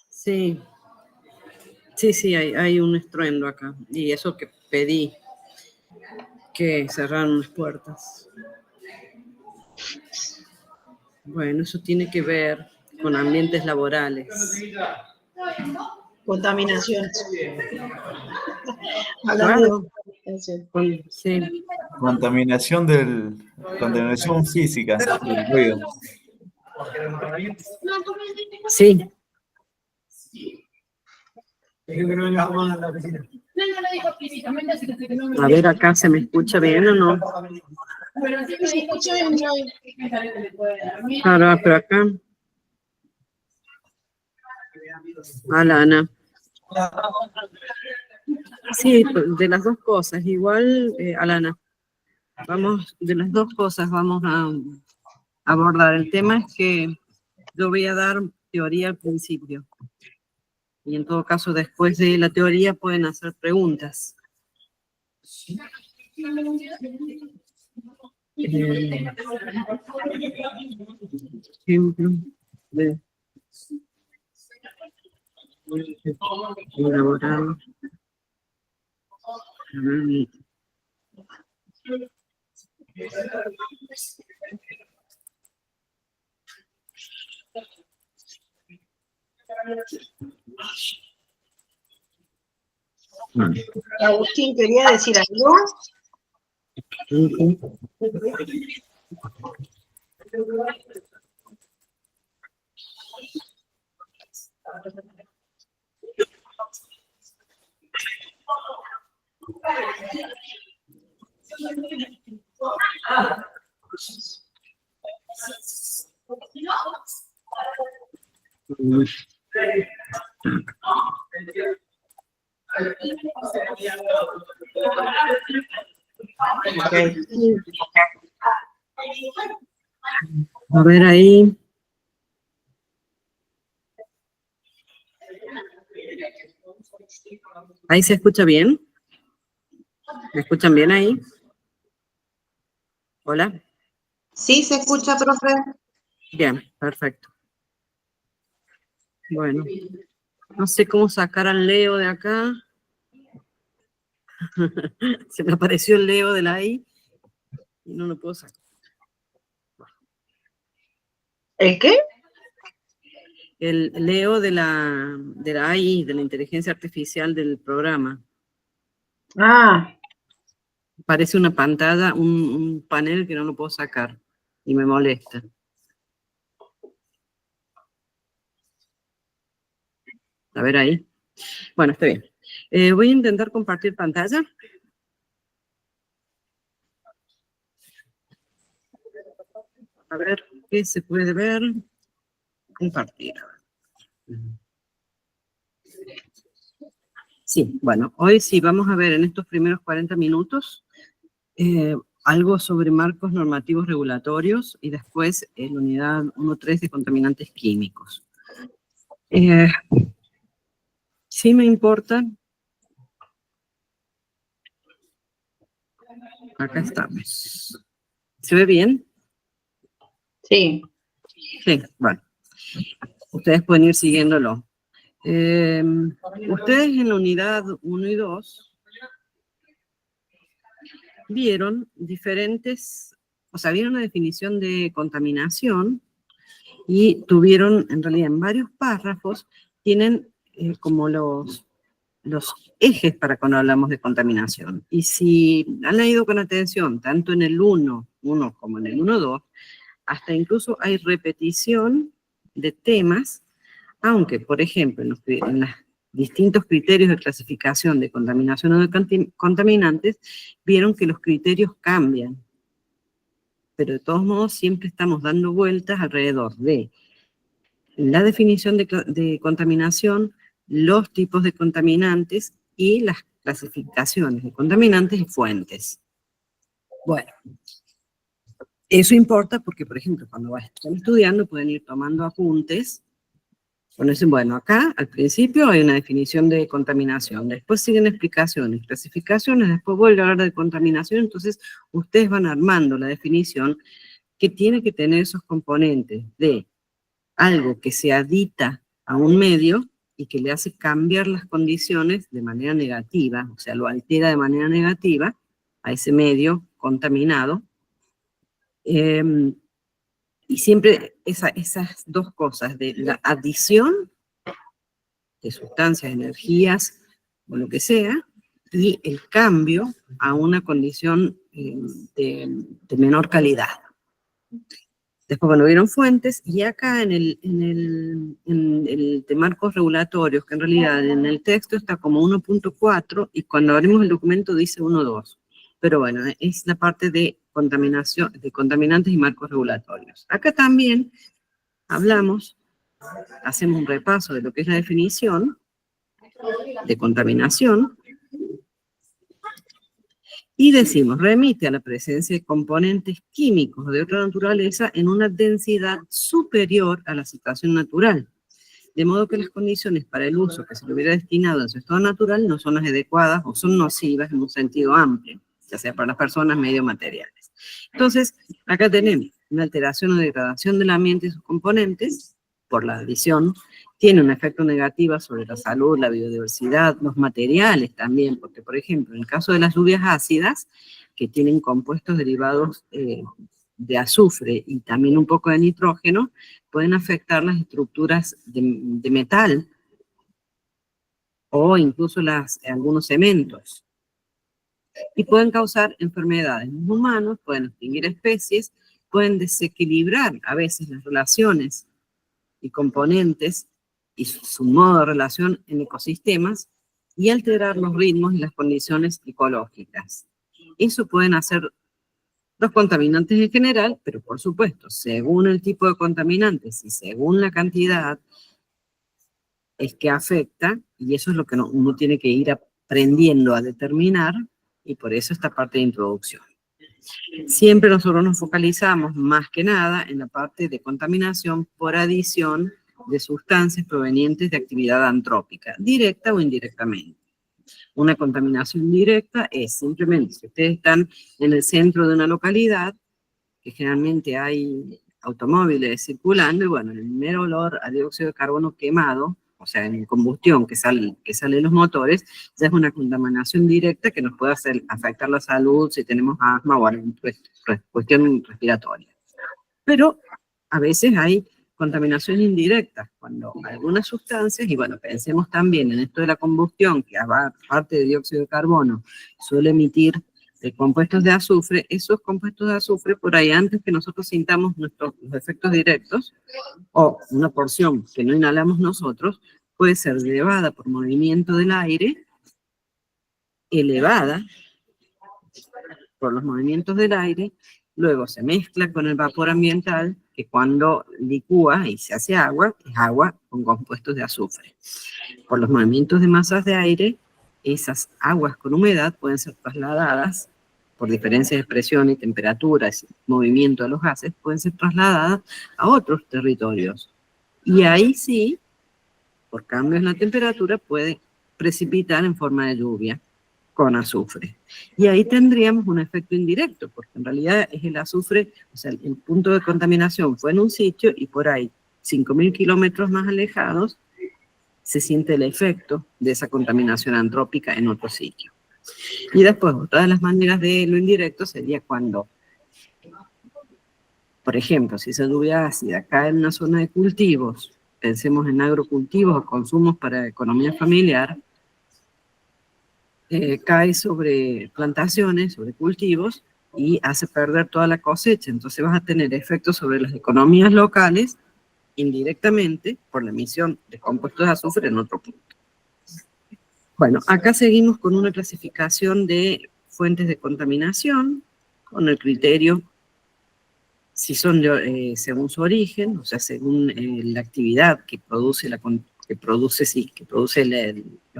Sí. Sí, hay un estruendo acá. Y eso que pedí, que cerraran las puertas. Bueno, eso tiene que ver con ambientes laborales. Contaminación. Claro. Sí. Contaminación física del ruido. Sí. A ver, acá se me escucha bien o no. Claro, pero acá. Alana. Sí, de las dos cosas. Igual, Alana, vamos, de las dos cosas vamos a abordar. El tema es que yo voy a dar teoría al principio. Y en todo caso, después de la teoría pueden hacer preguntas. Ejemplo de elaborado. Agustín, ¿quería decir algo? A ver ahí. ¿Ahí se escucha bien? ¿Me escuchan bien ahí? ¿Hola? Sí, se escucha, profe. Bien, perfecto. Bueno, no sé cómo sacar al Leo de acá. Se me apareció el Leo de la I y no lo puedo sacar. ¿El qué? El Leo de la AI, de la inteligencia artificial del programa. Ah. Parece una pantalla, un panel que no lo puedo sacar y me molesta. A ver ahí. Bueno, está bien. Voy a intentar compartir pantalla. A ver qué se puede ver. Compartir. Sí, bueno, hoy sí vamos a ver en estos primeros 40 minutos algo sobre marcos normativos regulatorios y después en unidad 1.3 de contaminantes químicos. Sí me importa. Acá estamos. ¿Se ve bien? Sí. Sí, bueno. Ustedes pueden ir siguiéndolo. Ustedes en la unidad 1 y 2 vieron diferentes, o sea, vieron la definición de contaminación y tuvieron, en realidad, en varios párrafos, tienen como los ejes para cuando hablamos de contaminación. Y si han leído con atención, tanto en el 1 como en el 1.2, hasta incluso hay repetición de temas, aunque, por ejemplo, en los distintos criterios de clasificación de contaminación o de contaminantes, vieron que los criterios cambian. Pero de todos modos siempre estamos dando vueltas alrededor de la definición de contaminación, los tipos de contaminantes y las clasificaciones de contaminantes y fuentes. Bueno, eso importa porque, por ejemplo, cuando están estudiando pueden ir tomando apuntes. Bueno, acá al principio hay una definición de contaminación, después siguen explicaciones, clasificaciones, después vuelve a hablar de contaminación, entonces ustedes van armando la definición que tiene que tener esos componentes de algo que se adita a un medio y que le hace cambiar las condiciones de manera negativa, o sea, lo altera de manera negativa a ese medio contaminado. Y siempre esas dos cosas, de la adición de sustancias, energías o lo que sea, y el cambio a una condición de menor calidad. Después, bueno, vieron fuentes, y acá en el de marcos regulatorios, que en realidad en el texto está como 1.4, y cuando abrimos el documento dice 1.2. Pero bueno, es la parte de contaminación, de contaminantes y marcos regulatorios. Acá también hablamos, hacemos un repaso de lo que es la definición de contaminación, y decimos, remite a la presencia de componentes químicos de otra naturaleza en una densidad superior a la situación natural, de modo que las condiciones para el uso que se le hubiera destinado en su estado natural no son las adecuadas o son nocivas en un sentido amplio, ya sea para las personas, medios materiales. Entonces, acá tenemos una alteración o degradación del ambiente y sus componentes por la adición, tiene un efecto negativo sobre la salud, la biodiversidad, los materiales también, porque, por ejemplo, en el caso de las lluvias ácidas, que tienen compuestos derivados de azufre y también un poco de nitrógeno, pueden afectar las estructuras de metal o incluso algunos cementos. Y pueden causar enfermedades en los humanos, pueden extinguir especies, pueden desequilibrar a veces las relaciones y componentes y su modo de relación en ecosistemas y alterar los ritmos y las condiciones ecológicas. Eso pueden hacer los contaminantes en general, pero por supuesto, según el tipo de contaminantes y según la cantidad, es que afecta, y eso es lo que uno tiene que ir aprendiendo a determinar, y por eso esta parte de introducción. Siempre nosotros nos focalizamos más que nada en la parte de contaminación por adición de sustancias provenientes de actividad antrópica, directa o indirectamente. Una contaminación directa es simplemente, si ustedes están en el centro de una localidad, que generalmente hay automóviles circulando, y bueno, el mero olor a dióxido de carbono quemado, o sea, en combustión que sale de los motores, ya es una contaminación directa que nos puede afectar la salud si tenemos asma o alguna cuestión respiratoria. Pero a veces hay contaminación indirecta, cuando algunas sustancias, y bueno, pensemos también en esto de la combustión, que aparte de dióxido de carbono suele emitir compuestos de azufre, esos compuestos de azufre, por ahí antes que nosotros sintamos los efectos directos, o una porción que no inhalamos nosotros, puede ser elevada por movimiento del aire, elevada por los movimientos del aire, luego se mezcla con el vapor ambiental, que cuando licúa y se hace agua, es agua con compuestos de azufre. Por los movimientos de masas de aire, esas aguas con humedad pueden ser trasladadas por diferencias de presión y temperatura, movimiento de los gases, pueden ser trasladadas a otros territorios. Y ahí sí, por cambios en la temperatura, puede precipitar en forma de lluvia con azufre. Y ahí tendríamos un efecto indirecto, porque en realidad es el azufre, o sea, el punto de contaminación fue en un sitio y por ahí, 5.000 kilómetros más alejados, se siente el efecto de esa contaminación antrópica en otro sitio. Y después, otra de las maneras de lo indirecto sería cuando, por ejemplo, si esa lluvia ácida cae en una zona de cultivos, pensemos en agrocultivos o consumos para economía familiar, cae sobre plantaciones, sobre cultivos, y hace perder toda la cosecha. Entonces vas a tener efectos sobre las economías locales, indirectamente, por la emisión de compuestos de azufre en otro punto. Bueno, acá seguimos con una clasificación de fuentes de contaminación, con el criterio, si son según su origen, o sea, según la actividad que produce los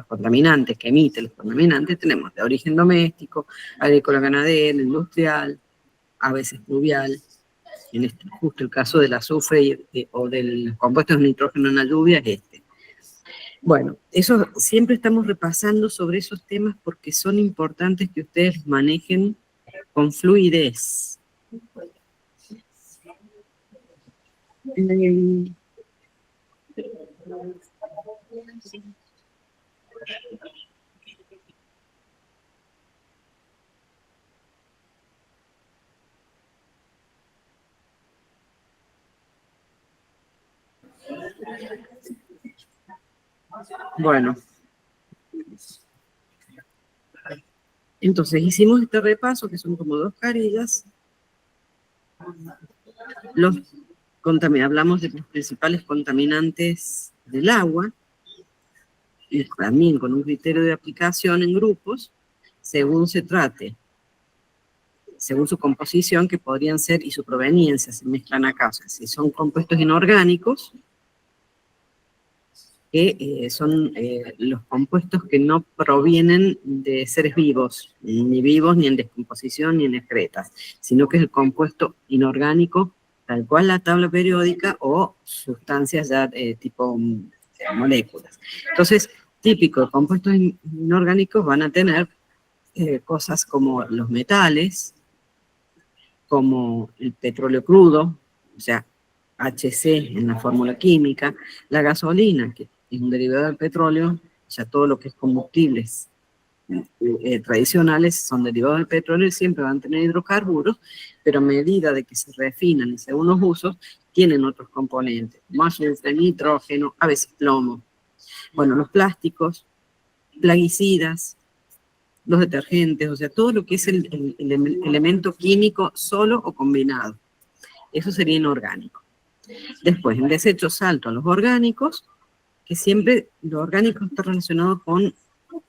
contaminantes, que emite los contaminantes, tenemos de origen doméstico, agrícola ganadero, industrial, a veces pluvial. En justo el caso del azufre o del compuesto de nitrógeno en la lluvia es este. Bueno, eso siempre estamos repasando sobre esos temas porque son importantes que ustedes los manejen con fluidez. Bueno, entonces hicimos este repaso, que son como 2 carillas. Hablamos de los principales contaminantes del agua, y también con un criterio de aplicación en grupos, según se trate, según su composición, que podrían ser, y su proveniencia, se mezclan acá. O sea, si son compuestos inorgánicos, que son los compuestos que no provienen de seres vivos ni en descomposición ni en excretas, sino que es el compuesto inorgánico, tal cual la tabla periódica, o sustancias ya tipo moléculas. Entonces, típico de compuestos inorgánicos van a tener cosas como los metales, como el petróleo crudo, o sea, HC en la fórmula química, la gasolina, que es un derivado del petróleo, o sea, todo lo que es combustibles tradicionales son derivados del petróleo y siempre van a tener hidrocarburos, pero a medida de que se refinan y según los usos, tienen otros componentes, como azufre, nitrógeno, a veces plomo. Bueno, los plásticos, plaguicidas, los detergentes, o sea, todo lo que es el elemento químico solo o combinado. Eso sería inorgánico. Después, en desechos salto a los orgánicos, que siempre lo orgánico está relacionado con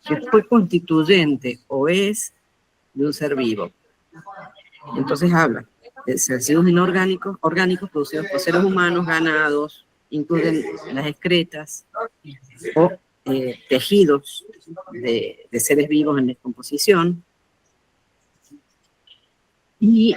que fue constituyente o es de un ser vivo. Entonces habla de residuos inorgánicos, orgánicos producidos por seres humanos, ganados, incluyen las excretas o tejidos de seres vivos en descomposición. Y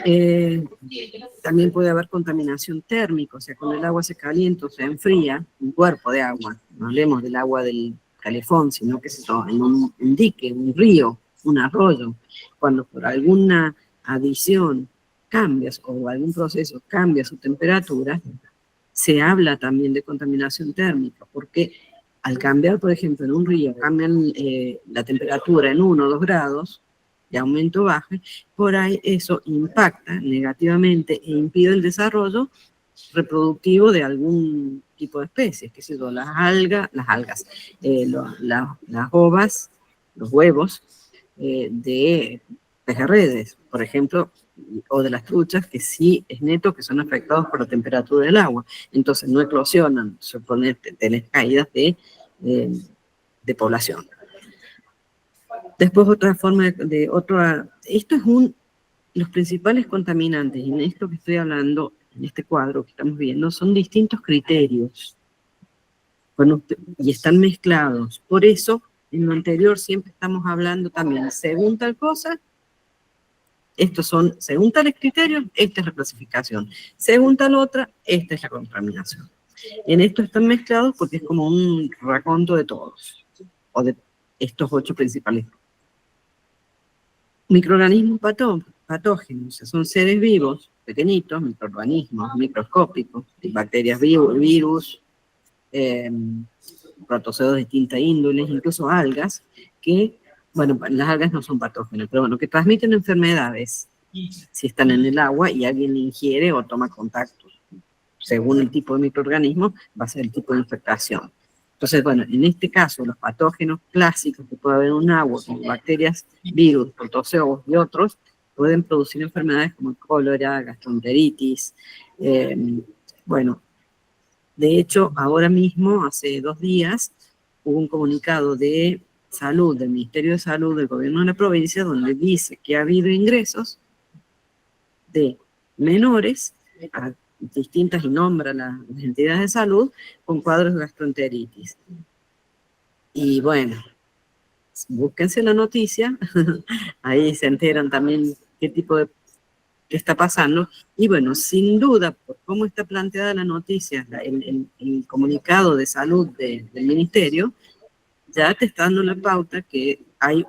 también puede haber contaminación térmica, o sea, cuando el agua se calienta o se enfría, un cuerpo de agua, no hablemos del agua del calefón, sino que es en un dique, un río, un arroyo, cuando por alguna adición cambias o algún proceso cambia su temperatura, se habla también de contaminación térmica, porque al cambiar, por ejemplo, en un río, cambian la temperatura en 1 o 2 grados, de aumento o baja, por ahí eso impacta negativamente e impide el desarrollo reproductivo de algún tipo de especies, que sé yo, las algas, las ovas, los huevos de pejerreyes, por ejemplo, o de las truchas, que sí es neto que son afectados por la temperatura del agua. Entonces no eclosionan, suponete, tenés caídas de población. Después otra forma esto es los principales contaminantes, y en esto que estoy hablando, en este cuadro que estamos viendo, son distintos criterios, y están mezclados. Por eso, en lo anterior siempre estamos hablando también, según tal cosa, según tales criterios, esta es la clasificación. Según tal otra, esta es la contaminación. En esto están mezclados porque es como un raconto de todos, o de estos 8 principales. Microorganismos patógenos, son seres vivos, pequeñitos, microorganismos microscópicos, bacterias, virus, protozoos de distinta índole, incluso algas, que, bueno, las algas no son patógenas, pero bueno, que transmiten enfermedades si están en el agua y alguien ingiere o toma contacto. Según el tipo de microorganismo, va a ser el tipo de infectación. Entonces, bueno, en este caso, los patógenos clásicos que puede haber en un agua, como bacterias, virus, protozoos y otros, pueden producir enfermedades como cólera, gastroenteritis. Bueno, de hecho, ahora mismo, hace 2 días, hubo un comunicado de salud, del Ministerio de Salud del Gobierno de la provincia, donde dice que ha habido ingresos de menores a distintas, y nombra las entidades de salud, con cuadros de gastroenteritis. Y bueno, búsquense la noticia, ahí se enteran también qué está pasando, y bueno, sin duda, por cómo está planteada la noticia, el comunicado de salud del ministerio, ya te está dando la pauta que hay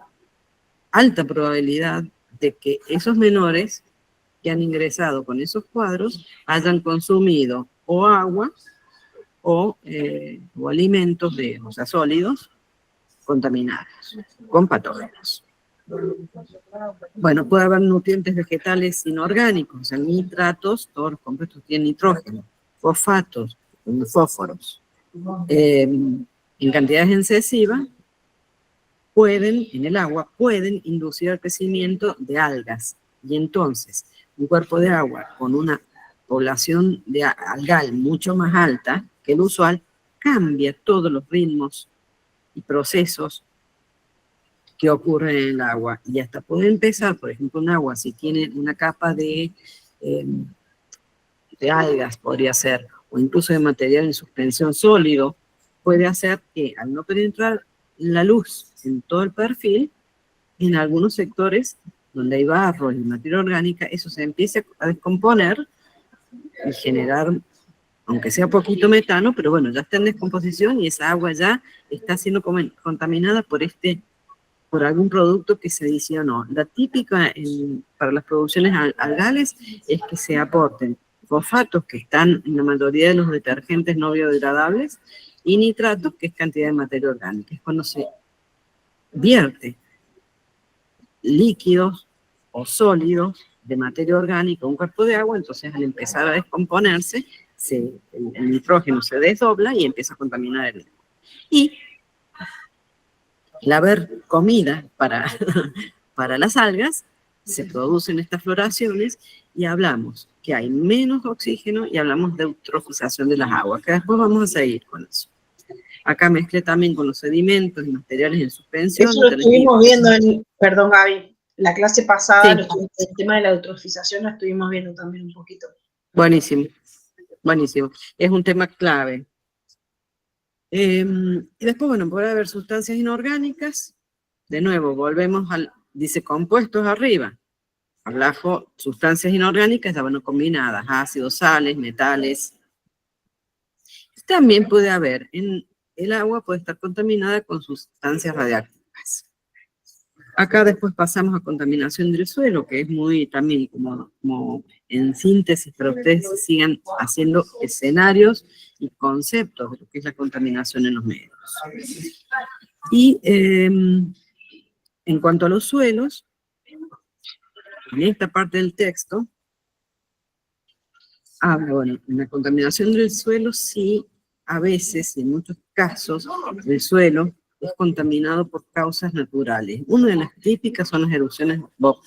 alta probabilidad de que esos menores que han ingresado con esos cuadros hayan consumido o agua o alimentos, o sea, sólidos, contaminados, con patógenos. Bueno, puede haber nutrientes vegetales inorgánicos, o sea, nitratos, todos los compuestos tienen nitrógeno, fosfatos, fósforos, en cantidades excesivas, en el agua, pueden inducir el crecimiento de algas. Y entonces, un cuerpo de agua con una población de algal mucho más alta que el usual, cambia todos los ritmos y procesos que ocurren en el agua. Y hasta puede empezar, por ejemplo, un agua, si tiene una capa de algas, podría ser, o incluso de material en suspensión sólido, puede hacer que al no penetrar la luz en todo el perfil, en algunos sectores donde hay barro y materia orgánica, eso se empieza a descomponer y generar, aunque sea poquito metano, pero bueno, ya está en descomposición y esa agua ya está siendo contaminada por algún producto que se adicionó. La típica para las producciones algales es que se aporten fosfatos, que están en la mayoría de los detergentes no biodegradables, y nitratos, que es cantidad de materia orgánica. Es cuando se vierte líquidos o sólidos de materia orgánica a un cuerpo de agua, entonces al empezar a descomponerse, el nitrógeno se desdobla y empieza a contaminar el agua. Y al haber comida para las algas, se producen estas floraciones y hablamos que hay menos oxígeno y hablamos de eutrofización de las aguas, que después vamos a seguir con eso. Acá mezclé también con los sedimentos y materiales en suspensión. Eso lo estuvimos viendo perdón Gaby, la clase pasada, sí. El tema de la eutrofización lo estuvimos viendo también un poquito. Buenísimo, buenísimo. Es un tema clave. Y después, bueno, puede haber sustancias inorgánicas. De nuevo, volvemos dice compuestos arriba. Abajo, sustancias inorgánicas, ya bueno, combinadas, ácidos, sales, metales. También puede haber, el agua puede estar contaminada con sustancias radiactivas. Acá después pasamos a contaminación del suelo, que es muy también como en síntesis, para ustedes sigan haciendo escenarios y conceptos de lo que es la contaminación en los medios. Y en cuanto a los suelos, en esta parte del texto, bueno, en la contaminación del suelo sí, a veces, y en muchos casos, el suelo es contaminado por causas naturales. Una de las típicas son las erupciones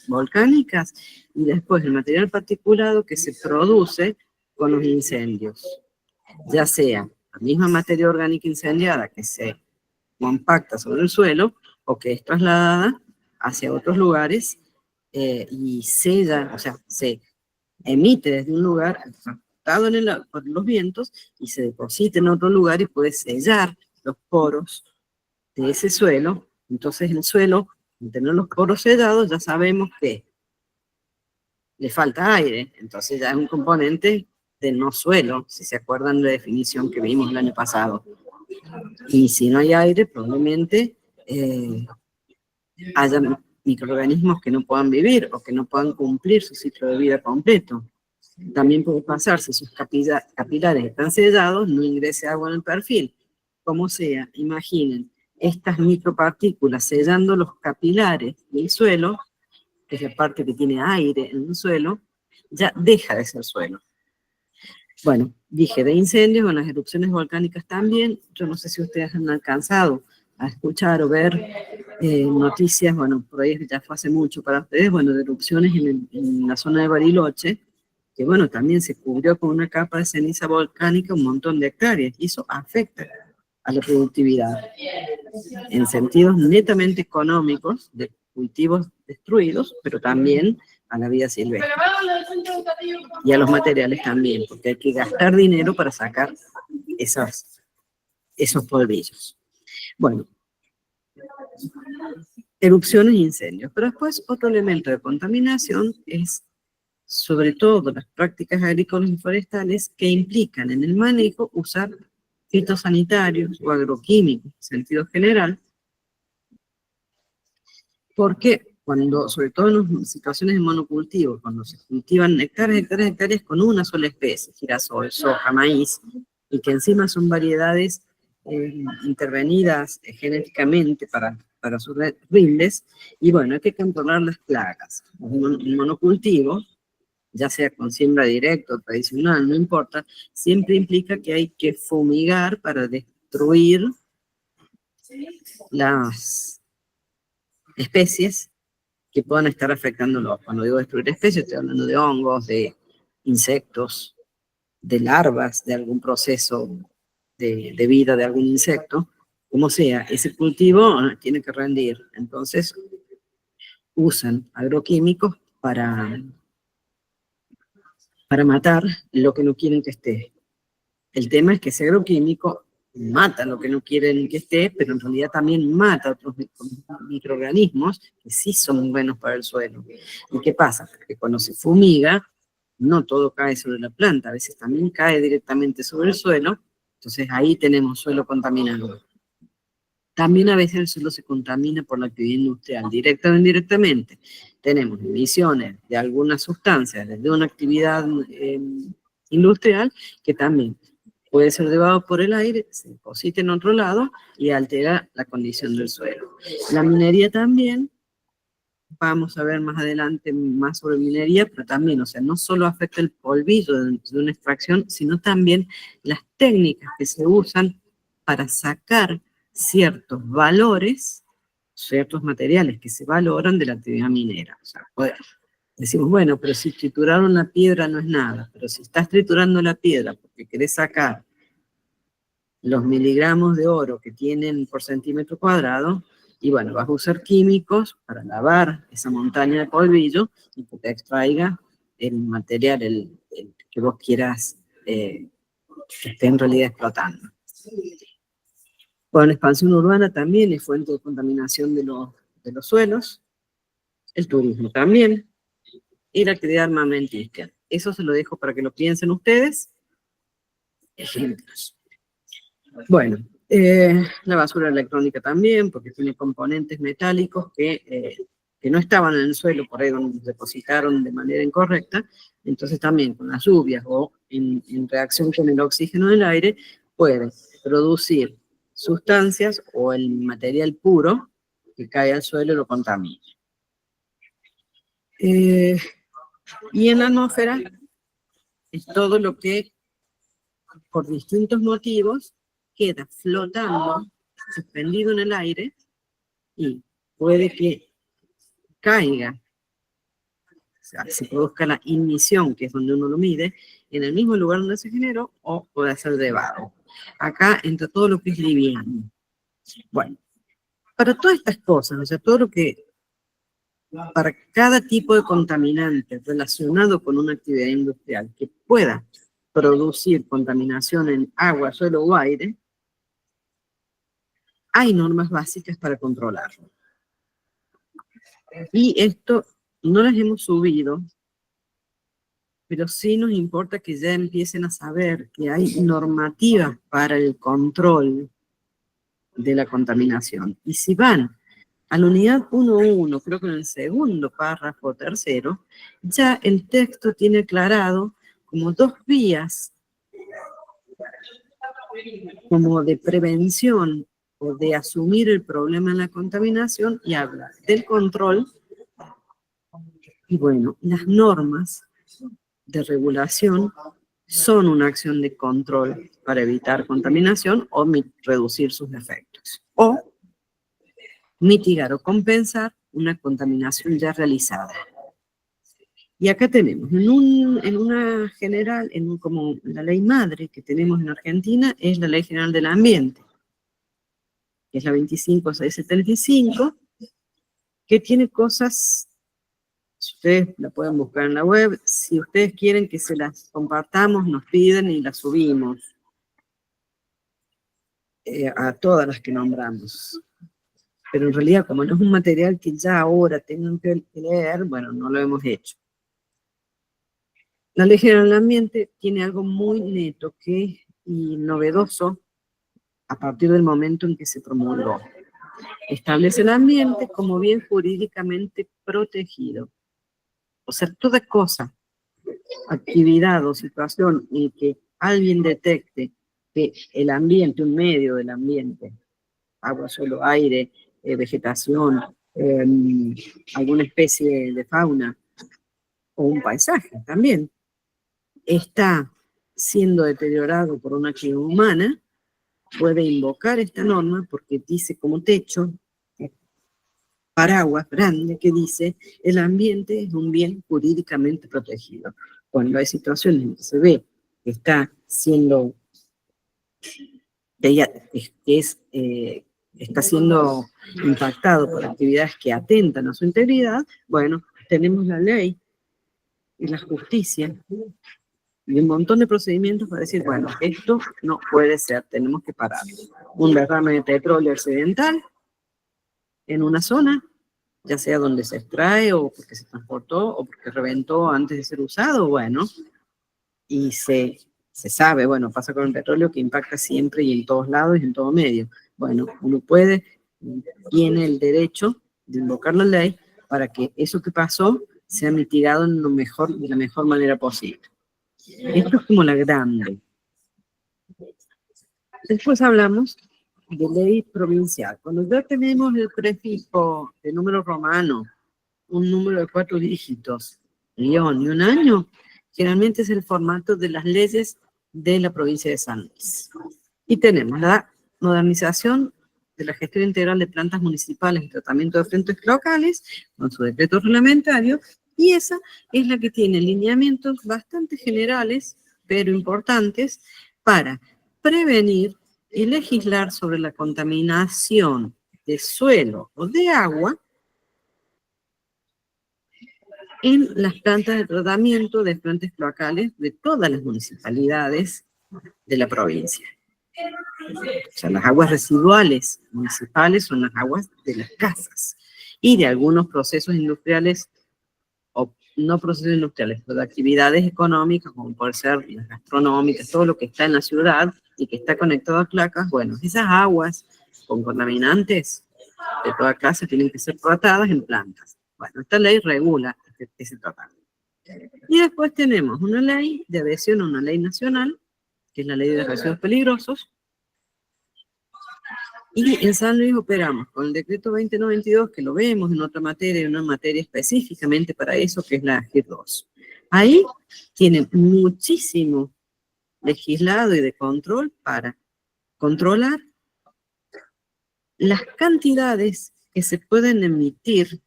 volcánicas y después el material particulado que se produce con los incendios. Ya sea la misma materia orgánica incendiada que se compacta sobre el suelo o que es trasladada hacia otros lugares y sella, o sea, se emite desde un lugar transportado por los vientos y se deposita en otro lugar y puede sellar los poros de ese suelo. Entonces el suelo, al tener los poros sellados, ya sabemos que le falta aire, entonces ya es un componente de no suelo, si se acuerdan de la definición que vimos el año pasado. Y si no hay aire, probablemente haya microorganismos que no puedan vivir o que no puedan cumplir su ciclo de vida completo. También puede pasar, si sus capilares están sellados, no ingrese agua en el perfil. Como sea, imaginen, estas micropartículas sellando los capilares del suelo, que es la parte que tiene aire en el suelo, ya deja de ser suelo. Bueno, dije de incendios, con las erupciones volcánicas también. Yo no sé si ustedes han alcanzado a escuchar o ver noticias, bueno, por ahí ya fue hace mucho para ustedes, bueno, de erupciones en la zona de Bariloche, que bueno, también se cubrió con una capa de ceniza volcánica un montón de hectáreas, y eso afecta a la productividad, en sentidos netamente económicos, de cultivos destruidos, pero también a la vida silvestre. Y a los materiales también, porque hay que gastar dinero para sacar esos polvillos. Bueno, erupciones e incendios. Pero después otro elemento de contaminación es sobre todo las prácticas agrícolas y forestales que implican en el manejo usar fitosanitarios o agroquímicos en sentido general, porque cuando, sobre todo en situaciones de monocultivo, cuando se cultivan hectáreas con una sola especie, girasol, soja, maíz, y que encima son variedades intervenidas genéticamente para sus rindes, y bueno, hay que controlar las plagas. Un monocultivo, ya sea con siembra directa o tradicional, no importa, siempre implica que hay que fumigar para destruir las especies que puedan estar afectándolo. Cuando digo destruir especies, estoy hablando de hongos, de insectos, de larvas, de algún proceso de vida de algún insecto, como sea, ese cultivo tiene que rendir. Entonces, usan agroquímicos para matar lo que no quieren que esté. El tema es que ese agroquímico mata lo que no quieren que esté, pero en realidad también mata a otros microorganismos que sí son buenos para el suelo. ¿Y qué pasa? Que cuando se fumiga, no todo cae sobre la planta, a veces también cae directamente sobre el suelo, entonces ahí tenemos suelo contaminado. También a veces el suelo se contamina por la actividad industrial, directa o indirectamente. Tenemos emisiones de algunas sustancias desde una actividad industrial que también puede ser llevado por el aire, se deposita en otro lado y altera la condición del suelo. La minería también, vamos a ver más adelante más sobre minería, pero también, o sea, no solo afecta el polvillo de una extracción, sino también las técnicas que se usan para sacar ciertos valores, ciertos materiales que se valoran de la actividad minera. O sea, decimos, bueno, pero si trituraron la piedra no es nada, pero si estás triturando la piedra porque querés sacar los miligramos de oro que tienen por centímetro cuadrado, y bueno, vas a usar químicos para lavar esa montaña de polvillo y que te extraiga el material el que vos quieras que esté en realidad explotando. Bueno, la expansión urbana también es fuente de contaminación de los suelos, el turismo también, y la actividad armamentística. Eso se lo dejo para que lo piensen ustedes. Ejemplos. Bueno, la basura electrónica también, porque tiene componentes metálicos que no estaban en el suelo, por ahí donde depositaron de manera incorrecta, entonces también con las lluvias o en reacción con el oxígeno del aire, pueden producir sustancias o el material puro que cae al suelo y lo contamina. Y en la atmósfera es todo lo que, por distintos motivos, queda flotando, suspendido en el aire, y puede que caiga, o sea, se produzca la ignición, que es donde uno lo mide, en el mismo lugar donde se generó, o puede ser llevado. Acá entra todo lo que es liviano. Bueno, para todas estas cosas, o sea, todo lo que, para cada tipo de contaminante relacionado con una actividad industrial que pueda producir contaminación en agua, suelo o aire, hay normas básicas para controlarlo. Y esto no las hemos subido, pero sí nos importa que ya empiecen a saber que hay normativas para el control de la contaminación. Y si van a la unidad 1.1, creo que en el segundo párrafo tercero, ya el texto tiene aclarado como dos vías como de prevención o de asumir el problema de la contaminación, y habla del control. Y bueno, las normas de regulación son una acción de control para evitar contaminación o reducir sus efectos, o mitigar o compensar una contaminación ya realizada. Y acá tenemos, en una general, como la ley madre que tenemos en Argentina, es la Ley General del Ambiente, que es la 25675, que tiene cosas, si ustedes la pueden buscar en la web, si ustedes quieren que se las compartamos, nos piden y las subimos a todas las que nombramos. Pero en realidad, como no es un material que ya ahora tengan que leer, bueno, no lo hemos hecho. La Ley General del Ambiente tiene algo muy neto y novedoso a partir del momento en que se promulgó. Establece el ambiente como bien jurídicamente protegido. O sea, toda cosa, actividad o situación en que alguien detecte que el ambiente, un medio del ambiente, agua, suelo, aire, vegetación, alguna especie de fauna, o un paisaje también, está siendo deteriorado por una actividad humana, puede invocar esta norma porque dice como techo, paraguas grande, que dice el ambiente es un bien jurídicamente protegido. Cuando hay situaciones en que se ve que está siendo, está siendo impactado por actividades que atentan a su integridad, bueno, tenemos la ley y la justicia y un montón de procedimientos para decir, bueno, esto no puede ser, tenemos que parar. Un derrame de petróleo accidental en una zona, ya sea donde se extrae o porque se transportó o porque reventó antes de ser usado, bueno, y se sabe, bueno, pasa con el petróleo que impacta siempre y en todos lados y en todo medio. Bueno, uno tiene el derecho de invocar la ley para que eso que pasó sea mitigado de la mejor manera posible. Esto es como la grande. Después hablamos de ley provincial. Cuando ya tenemos el prefijo de número romano, un número de 4 dígitos, guión y un año, generalmente es el formato de las leyes de la provincia de San Luis. Y tenemos la modernización de la gestión integral de plantas municipales y tratamiento de frentes locales, con su decreto reglamentario, y esa es la que tiene lineamientos bastante generales, pero importantes, para prevenir y legislar sobre la contaminación de suelo o de agua en las plantas de tratamiento de efluentes cloacales de todas las municipalidades de la provincia. O sea, las aguas residuales municipales son las aguas de las casas y de algunos procesos industriales, o no procesos industriales, pero de actividades económicas, como pueden ser las gastronómicas, todo lo que está en la ciudad y que está conectado a cloacas. Bueno, esas aguas con contaminantes de toda clase tienen que ser tratadas en plantas. Bueno, esta ley regula ese tratamiento. Y después tenemos una ley de adhesión a una ley nacional, que es la ley de residuos peligrosos, y en San Luis operamos con el decreto 2092, que lo vemos en otra materia, en una materia específicamente para eso, que es la GIR 2. Ahí tienen muchísimo legislado y de control para controlar las cantidades que se pueden emitir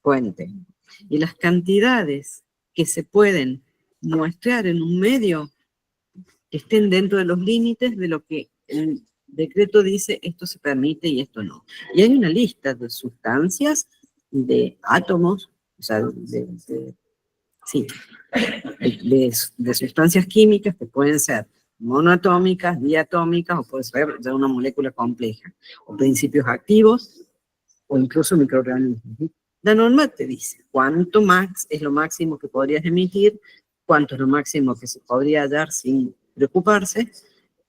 fuente y las cantidades que se pueden muestrear en un medio que estén dentro de los límites de lo que el decreto dice, esto se permite y esto no. Y hay una lista de sustancias, de átomos, o sea, de sustancias químicas que pueden ser monoatómicas, diatómicas, o puede ser de una molécula compleja, o principios activos, o incluso microorganismos. La norma te dice cuánto más es lo máximo que podrías emitir, cuánto es lo máximo que se podría dar sin preocuparse,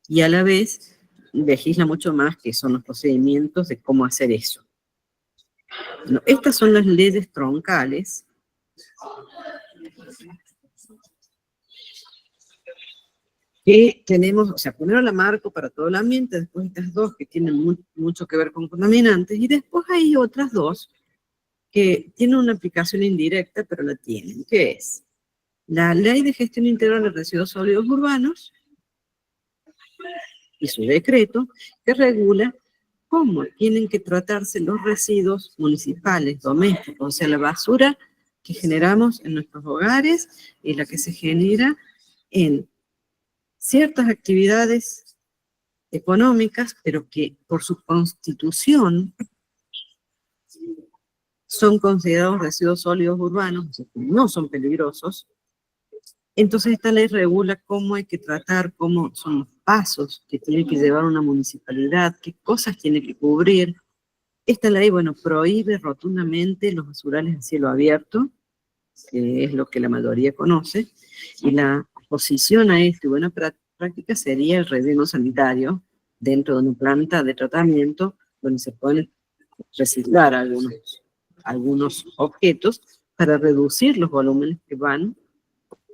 y a la vez legisla mucho más que son los procedimientos de cómo hacer eso. Bueno, estas son las leyes troncales que tenemos, o sea, primero la marco para todo el ambiente, después estas dos que tienen mucho que ver con contaminantes, y después hay otras dos que tienen una aplicación indirecta, pero la tienen, que es la Ley de Gestión Integral de Residuos Sólidos Urbanos y su decreto, que regula cómo tienen que tratarse los residuos municipales, domésticos, o sea, la basura que generamos en nuestros hogares y la que se genera en ciertas actividades económicas, pero que por su constitución son considerados residuos sólidos urbanos, o sea, que no son peligrosos. Entonces esta ley regula cómo hay que tratar, cómo son los pasos que tiene que llevar una municipalidad, qué cosas tiene que cubrir. Esta ley, bueno, prohíbe rotundamente los basurales a cielo abierto, que es lo que la mayoría conoce, y la oposición a esto y buena práctica sería el relleno sanitario dentro de una planta de tratamiento donde se pueden reciclar algunos objetos para reducir los volúmenes que van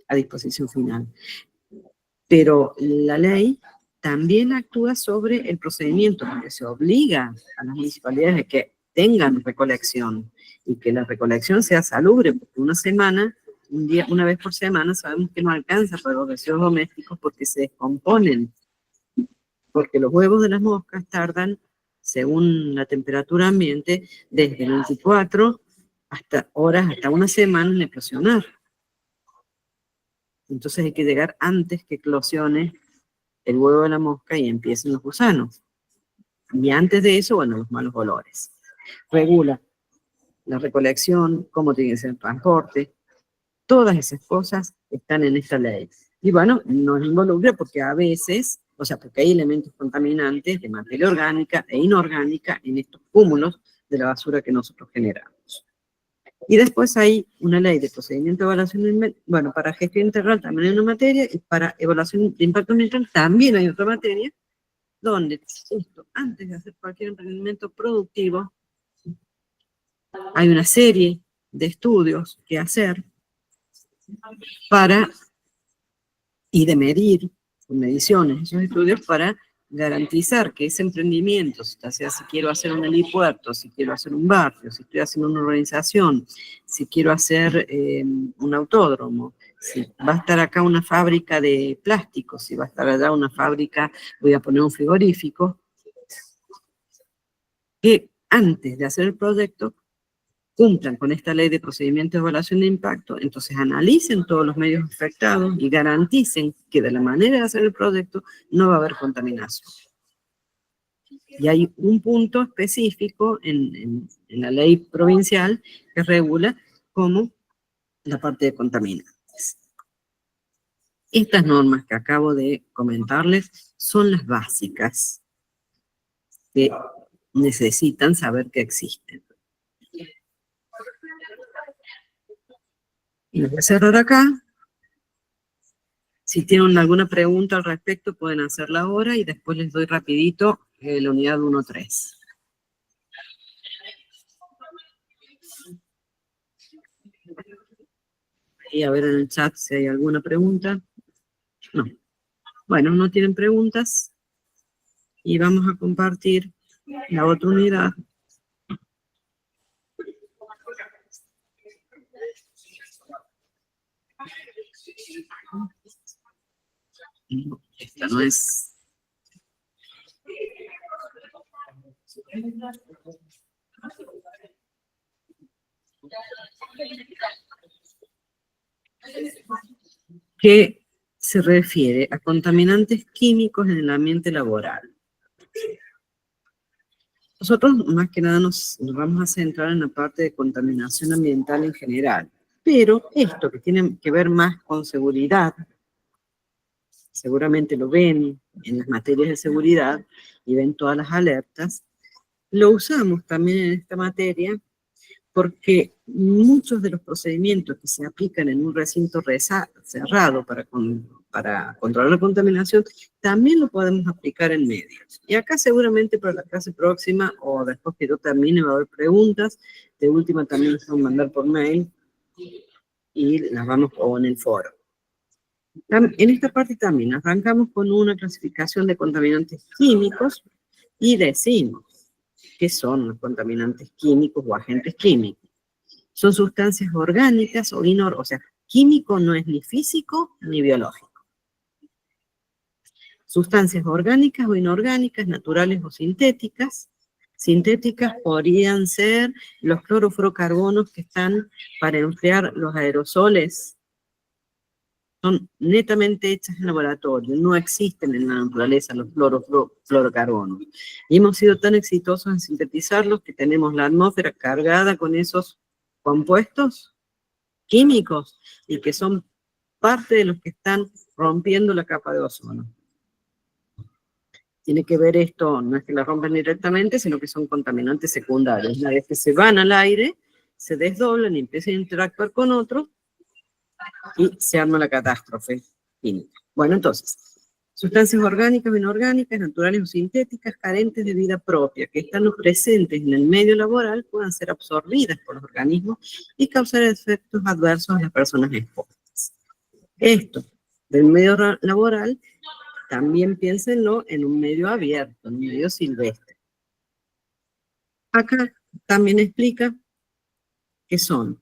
a disposición final. Pero la ley también actúa sobre el procedimiento, porque se obliga a las municipalidades a que tengan recolección y que la recolección sea salubre, porque una semana, un día, una vez por semana, sabemos que no alcanza para los residuos domésticos porque se descomponen, porque los huevos de las moscas tardan, según la temperatura ambiente, desde 24 hasta horas, hasta una semana en eclosionar. Entonces hay que llegar antes que eclosione el huevo de la mosca y empiecen los gusanos. Y antes de eso, bueno, los malos olores. Regula la recolección, cómo tiene que ser el transporte, todas esas cosas están en esta ley. Y bueno, nos involucra porque a veces, o sea, porque hay elementos contaminantes de materia orgánica e inorgánica en estos cúmulos de la basura que nosotros generamos. Y después hay una ley de procedimiento de evaluación, bueno, para gestión integral también hay una materia, y para evaluación de impacto ambiental también hay otra materia, donde esto, antes de hacer cualquier emprendimiento productivo, hay una serie de estudios que hacer para, y de medir, con mediciones, esos estudios para garantizar que ese emprendimiento, o sea, si quiero hacer un helipuerto, si quiero hacer un barrio, si estoy haciendo una urbanización, si quiero hacer un autódromo, si va a estar acá una fábrica de plásticos, si va a estar allá una fábrica, voy a poner un frigorífico, que antes de hacer el proyecto cumplan con esta ley de procedimiento de evaluación de impacto, entonces analicen todos los medios afectados y garanticen que de la manera de hacer el proyecto no va a haber contaminación. Y hay un punto específico en la ley provincial que regula como la parte de contaminantes. Estas normas que acabo de comentarles son las básicas que necesitan saber que existen. Y voy a cerrar acá. Si tienen alguna pregunta al respecto, pueden hacerla ahora y después les doy rapidito la unidad 1.3. Y a ver en el chat si hay alguna pregunta. No. Bueno, no tienen preguntas. Y vamos a compartir la otra unidad. No, esta no es. Que se refiere a contaminantes químicos en el ambiente laboral. Nosotros más que nada nos vamos a centrar en la parte de contaminación ambiental en general, pero esto que tiene que ver más con seguridad, seguramente lo ven en las materias de seguridad y ven todas las alertas, lo usamos también en esta materia porque muchos de los procedimientos que se aplican en un recinto cerrado para controlar la contaminación, también lo podemos aplicar en medios. Y acá seguramente para la clase próxima, o después que yo termine, va a haber preguntas. De última también las vamos a mandar por mail y las vamos o en el foro. En esta parte también arrancamos con una clasificación de contaminantes químicos y decimos que son los contaminantes químicos o agentes químicos. Son sustancias orgánicas o inorgánicas, o sea, químico no es ni físico ni biológico. Sustancias orgánicas o inorgánicas, naturales o sintéticas. Sintéticas podrían ser los clorofluorocarbonos que están para enfriar los aerosoles. Son netamente hechas en laboratorio, no existen en la naturaleza los clorofluorocarbonos. Y hemos sido tan exitosos en sintetizarlos que tenemos la atmósfera cargada con esos compuestos químicos y que son parte de los que están rompiendo la capa de ozono. Tiene que ver esto, no es que la rompen directamente, sino que son contaminantes secundarios. Una vez que se van al aire, se desdoblan y empiezan a interactuar con otros, y se arma la catástrofe química. Bueno, entonces, sustancias orgánicas o inorgánicas, naturales o sintéticas, carentes de vida propia, que están presentes en el medio laboral, puedan ser absorbidas por los organismos y causar efectos adversos a las personas expuestas. Esto del medio laboral, también piénsenlo en un medio abierto, en un medio silvestre. Acá también explica qué son.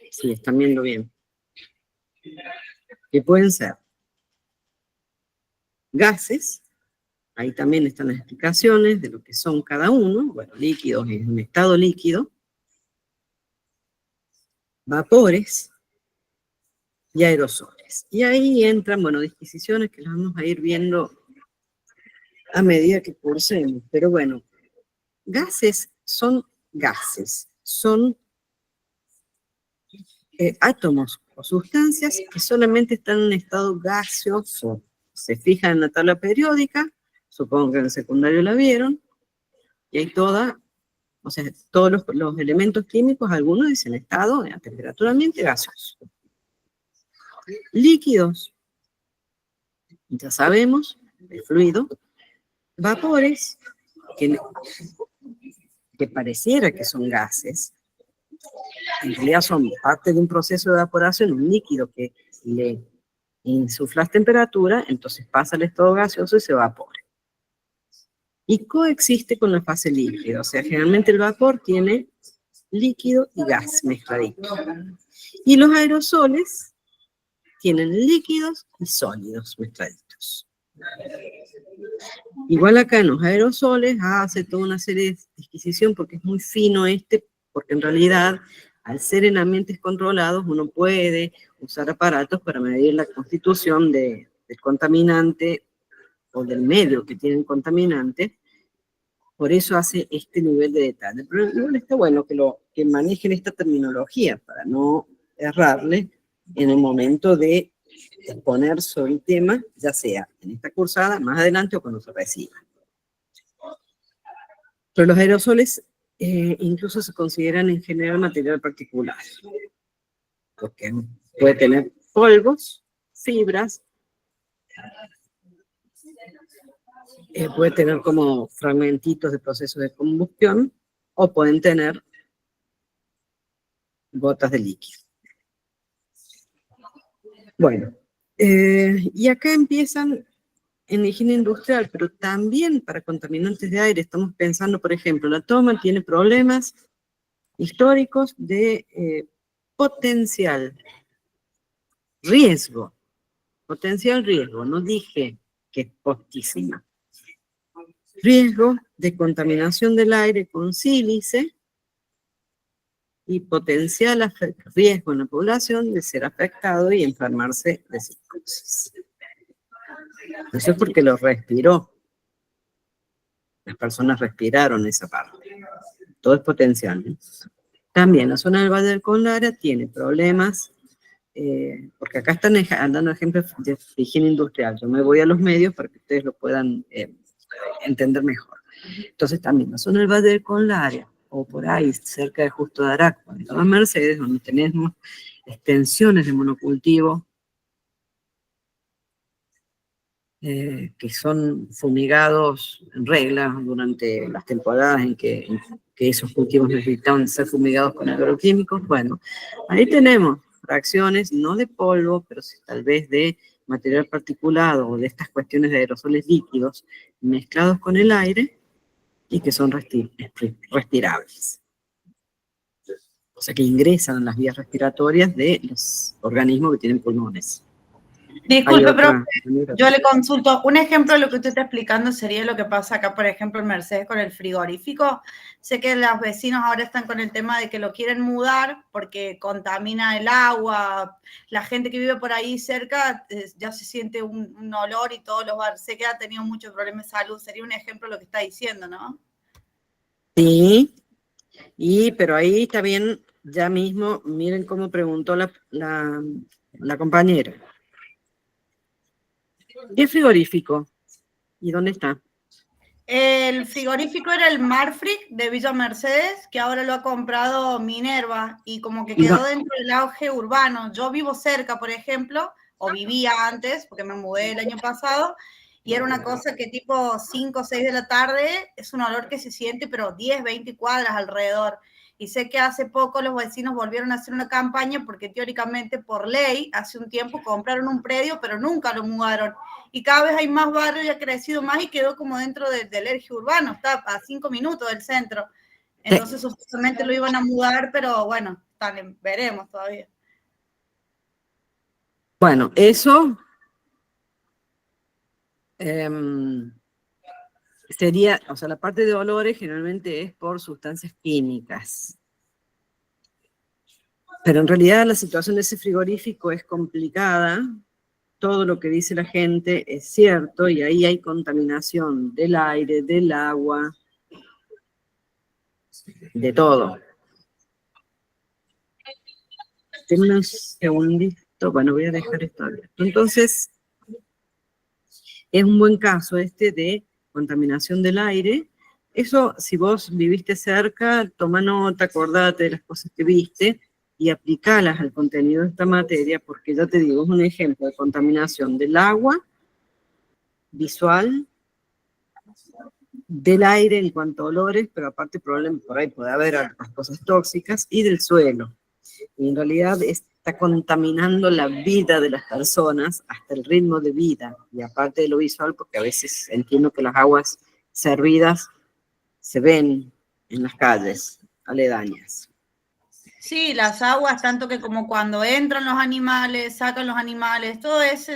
Si están viendo bien. Que pueden ser gases, ahí también están las explicaciones de lo que son cada uno, bueno, líquidos en un estado líquido, vapores y aerosoles. Y ahí entran, bueno, disquisiciones que las vamos a ir viendo a medida que cursemos, pero bueno, gases, son átomos o sustancias que solamente están en un estado gaseoso. Se fijan en la tabla periódica, supongo que en el secundario la vieron, y hay todos los elementos químicos, algunos dicen estado a temperatura ambiente gaseoso. Líquidos, ya sabemos, el fluido. Vapores, que pareciera que son gases, en realidad son parte de un proceso de evaporación, un líquido que le insuflas temperatura, entonces pasa al estado gaseoso y se evapora. Y coexiste con la fase líquida, o sea, generalmente el vapor tiene líquido y gas mezcladitos. Y los aerosoles tienen líquidos y sólidos mezcladitos. Igual acá en los aerosoles hace toda una serie de disquisición porque es muy fino porque en realidad al ser en ambientes controlados uno puede usar aparatos para medir la constitución del contaminante o del medio que tiene el contaminante, por eso hace este nivel de detalle. Pero igual está bueno que manejen esta terminología para no errarle en el momento de exponer sobre el tema, ya sea en esta cursada, más adelante o cuando se reciba. Pero los aerosoles incluso se consideran en general material particular, porque puede tener polvos, fibras, puede tener como fragmentitos de procesos de combustión, o pueden tener gotas de líquido. Bueno, y acá empiezan en higiene industrial, pero también para contaminantes de aire. Estamos pensando, por ejemplo, la toma tiene problemas históricos de potencial riesgo, no dije que es postísima. Riesgo de contaminación del aire con sílice y potencial riesgo en la población de ser afectado y enfermarse de psicosis. Eso es porque lo respiró. Las personas respiraron esa parte. Todo es potencial, ¿no? También la zona del Valle del Conlara tiene problemas, porque acá están dando ejemplos de higiene industrial. Yo me voy a los medios para que ustedes lo puedan entender mejor. Entonces también la zona del Valle del Conlara, o por ahí, cerca de Justo de Aracua, en Todas Mercedes, donde tenemos extensiones de monocultivo, que son fumigados en regla durante las temporadas en que esos cultivos necesitaban ser fumigados con agroquímicos. Bueno, ahí tenemos fracciones, no de polvo, pero sí tal vez de material particulado o de estas cuestiones de aerosoles líquidos mezclados con el aire y que son respirables. O sea, que ingresan en las vías respiratorias de los organismos que tienen pulmones. Disculpe, pero yo le consulto. Un ejemplo de lo que usted está explicando sería lo que pasa acá, por ejemplo, en Mercedes con el frigorífico. Sé que los vecinos ahora están con el tema de que lo quieren mudar porque contamina el agua. La gente que vive por ahí cerca ya se siente un olor y todos los bares. Sé que ha tenido muchos problemas de salud. Sería un ejemplo de lo que está diciendo, ¿no? Sí, pero ahí también, ya mismo, miren cómo preguntó la compañera. ¿Qué frigorífico? ¿Y dónde está? El frigorífico era el Marfrig de Villa Mercedes, que ahora lo ha comprado Minerva y como que quedó dentro del auge urbano. Yo vivo cerca, por ejemplo, o vivía antes, porque me mudé el año pasado, y era una cosa que tipo 5 o 6 de la tarde es un olor que se siente, pero 10, 20 cuadras alrededor. Y sé que hace poco los vecinos volvieron a hacer una campaña porque teóricamente por ley hace un tiempo compraron un predio pero nunca lo mudaron. Y cada vez hay más barrios y ha crecido más y quedó como dentro del eje urbano, está a 5 minutos del centro. Entonces supuestamente lo iban a mudar, pero bueno, veremos todavía. Bueno, eso sería, o sea, la parte de olores generalmente es por sustancias químicas. Pero en realidad la situación de ese frigorífico es complicada. Todo lo que dice la gente es cierto y ahí hay contaminación del aire, del agua, de todo. Tengo un segundito, bueno, voy a dejar esto abierto. Entonces, es un buen caso este de contaminación del aire. Eso, si vos viviste cerca, toma nota, acordate de las cosas que viste y aplicalas al contenido de esta materia, porque ya te digo, es un ejemplo de contaminación del agua, visual, del aire en cuanto a olores, pero aparte probablemente por ahí puede haber otras cosas tóxicas, y del suelo. Y en realidad está contaminando la vida de las personas, hasta el ritmo de vida, y aparte de lo visual, porque a veces entiendo que las aguas servidas se ven en las calles aledañas. Sí, las aguas, tanto que como cuando entran los animales, sacan los animales, todo es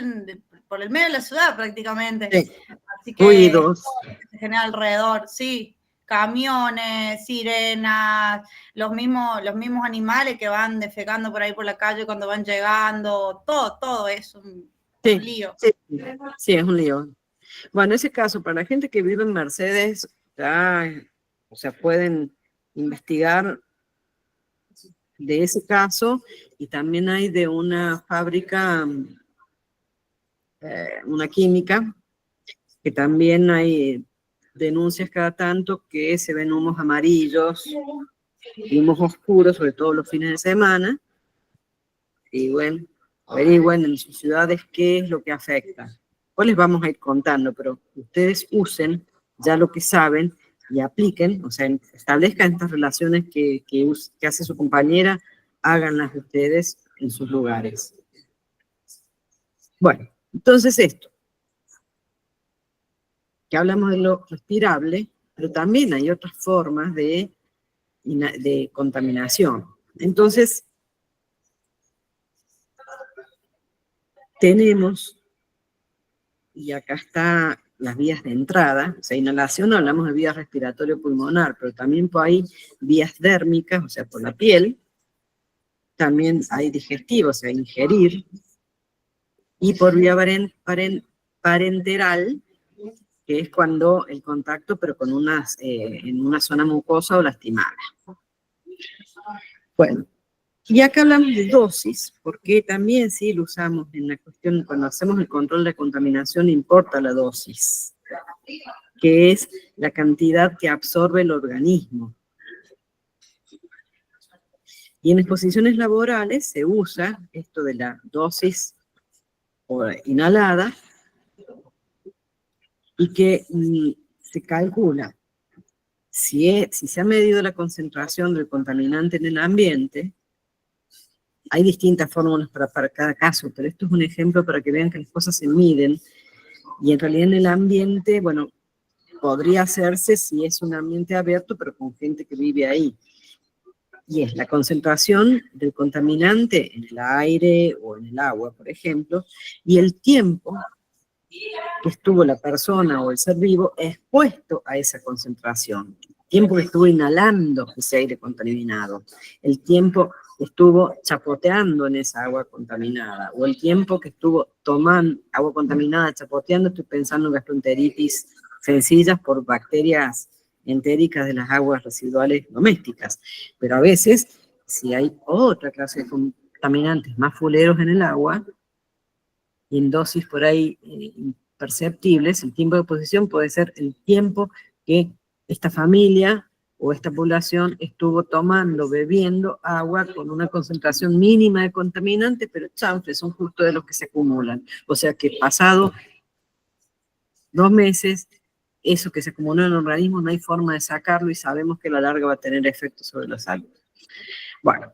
por el medio de la ciudad prácticamente. Sí. Así que Ruidos. se genera alrededor, sí. Camiones, sirenas, los mismos animales que van defecando por ahí por la calle cuando van llegando, todo es un lío. Sí, es un lío. Bueno, en ese caso, para la gente que vive en Mercedes, ya, o sea, pueden investigar de ese caso, y también hay de una fábrica, una química, que también hay denuncias cada tanto que se ven humos amarillos, humos oscuros, sobre todo los fines de semana, y bueno, averigüen en sus ciudades qué es lo que afecta. Pues les vamos a ir contando, pero ustedes usen ya lo que saben y apliquen, o sea, establezcan estas relaciones que hace su compañera, háganlas ustedes en sus lugares. Bueno, entonces esto, que hablamos de lo respirable, pero también hay otras formas de contaminación. Entonces, tenemos, y acá está las vías de entrada, o sea, inhalación, hablamos de vías respiratorio pulmonar, pero también hay vías dérmicas, o sea, por la piel, también hay digestivo, o sea, ingerir, y por vía parenteral, que es cuando el contacto, pero con en una zona mucosa o lastimada. Bueno, y acá hablamos de dosis, porque también sí lo usamos en la cuestión, cuando hacemos el control de contaminación, importa la dosis, que es la cantidad que absorbe el organismo. Y en exposiciones laborales se usa esto de la dosis inhalada, y que se calcula si se ha medido la concentración del contaminante en el ambiente. Hay distintas fórmulas para cada caso, pero esto es un ejemplo para que vean que las cosas se miden, y en realidad en el ambiente, bueno, podría hacerse si es un ambiente abierto, pero con gente que vive ahí. Y es la concentración del contaminante en el aire o en el agua, por ejemplo, y el tiempo que estuvo la persona o el ser vivo expuesto a esa concentración, el tiempo que estuvo inhalando ese aire contaminado, el tiempo que estuvo chapoteando en esa agua contaminada, o el tiempo que estuvo tomando agua contaminada, chapoteando, estoy pensando en gastroenteritis sencillas por bacterias entéricas de las aguas residuales domésticas, pero a veces, si hay otra clase de contaminantes más fuleros en el agua, y en dosis por ahí imperceptibles, el tiempo de exposición puede ser el tiempo que esta familia o esta población estuvo tomando, bebiendo agua con una concentración mínima de contaminantes, pero chanfles son justo de los que se acumulan. O sea que pasado 2 meses, eso que se acumuló en el organismo no hay forma de sacarlo y sabemos que a la larga va a tener efectos sobre la salud. Bueno,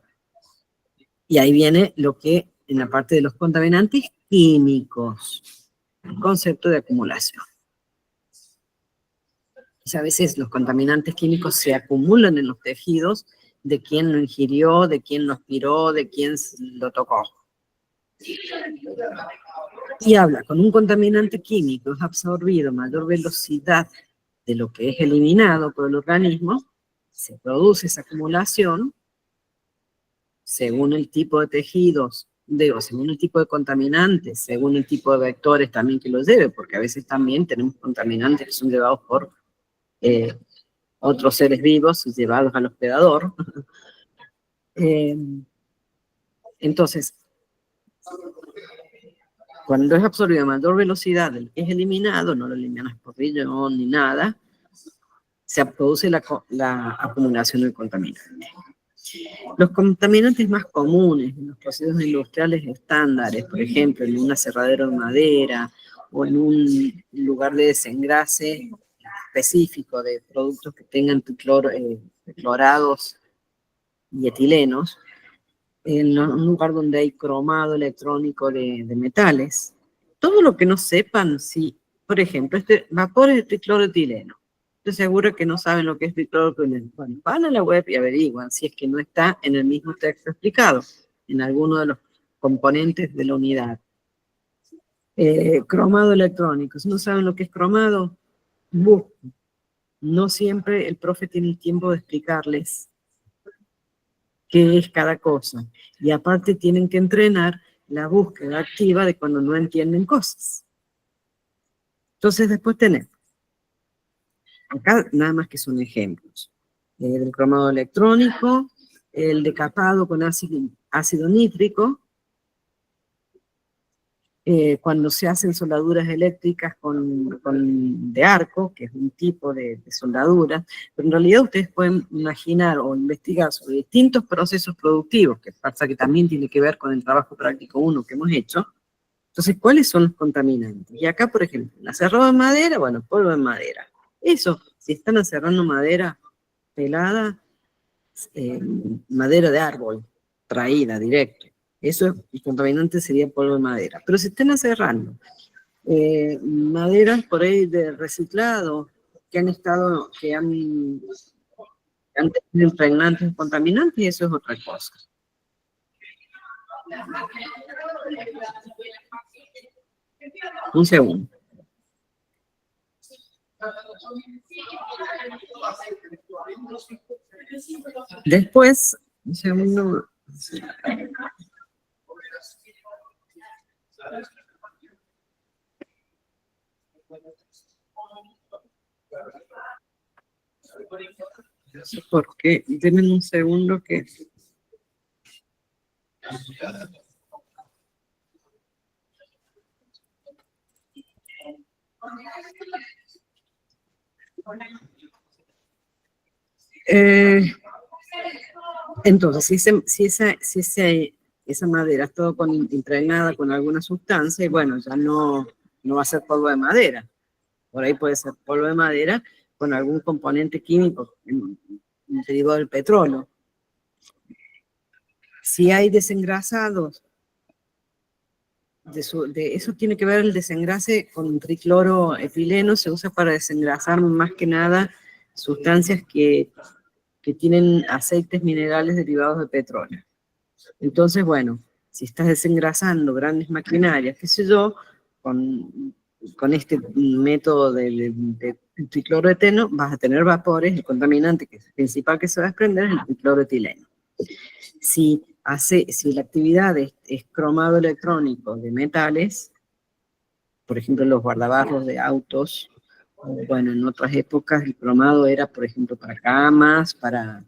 y ahí viene lo que en la parte de los contaminantes químicos, el concepto de acumulación. Y a veces los contaminantes químicos se acumulan en los tejidos de quien lo ingirió, de quien lo aspiró, de quien lo tocó. Y habla, con un contaminante químico es absorbido a mayor velocidad de lo que es eliminado por el organismo, se produce esa acumulación según el tipo de tejidos, según el tipo de contaminantes, según el tipo de vectores también que los lleve, porque a veces también tenemos contaminantes que son llevados por otros seres vivos, llevados al hospedador. Entonces, cuando es absorbido a mayor velocidad del que es eliminado, no lo eliminas por riñón ni nada, se produce la acumulación del contaminante. Los contaminantes más comunes en los procesos industriales estándares, por ejemplo, en un aserradero de madera o en un lugar de desengrase específico de productos que tengan clorados y etilenos, en un lugar donde hay cromado electrónico de metales, todo lo que no sepan, si, por ejemplo, vapores de tricloroetileno, estoy seguro que no saben lo que es tricloroetileno. Bueno, van a la web y averiguan si es que no está en el mismo texto explicado, en alguno de los componentes de la unidad. Cromado electrónico, si no saben lo que es cromado, busquen. No siempre el profe tiene el tiempo de explicarles qué es cada cosa. Y aparte tienen que entrenar la búsqueda activa de cuando no entienden cosas. Entonces después tenemos, acá nada más que son ejemplos, del cromado electrónico, el decapado con ácido nítrico, cuando se hacen soldaduras eléctricas de arco, que es un tipo de soldadura, pero en realidad ustedes pueden imaginar o investigar sobre distintos procesos productivos, que pasa que también tiene que ver con el trabajo práctico 1 que hemos hecho. Entonces, ¿cuáles son los contaminantes? Y acá, por ejemplo, la aserrado de madera, bueno, polvo de madera. Eso, si están aserrando madera pelada, madera de árbol, traída, directo. Eso, el contaminante sería polvo de madera. Pero si están aserrando maderas por ahí de reciclado, que han tenido impregnantes contaminantes, eso es otra cosa. Un segundo. Después, un segundo. No sé por qué. Denme un segundo que... Entonces, si esa madera es todo impregnada con alguna sustancia, y bueno, ya no va a ser polvo de madera. Por ahí puede ser polvo de madera con algún componente químico derivado del petróleo. Si hay desengrasados, eso tiene que ver el desengrase con tricloroetileno, se usa para desengrasar más que nada sustancias que tienen aceites minerales derivados de petróleo. Entonces, bueno, si estás desengrasando grandes maquinarias, qué sé yo, con este método de tricloroetileno, vas a tener vapores, el contaminante que es el principal que se va a desprender es el tricloroetileno. Si la actividad es cromado electrónico de metales, por ejemplo, los guardabarros de autos, bueno, en otras épocas el cromado era, por ejemplo, para camas, para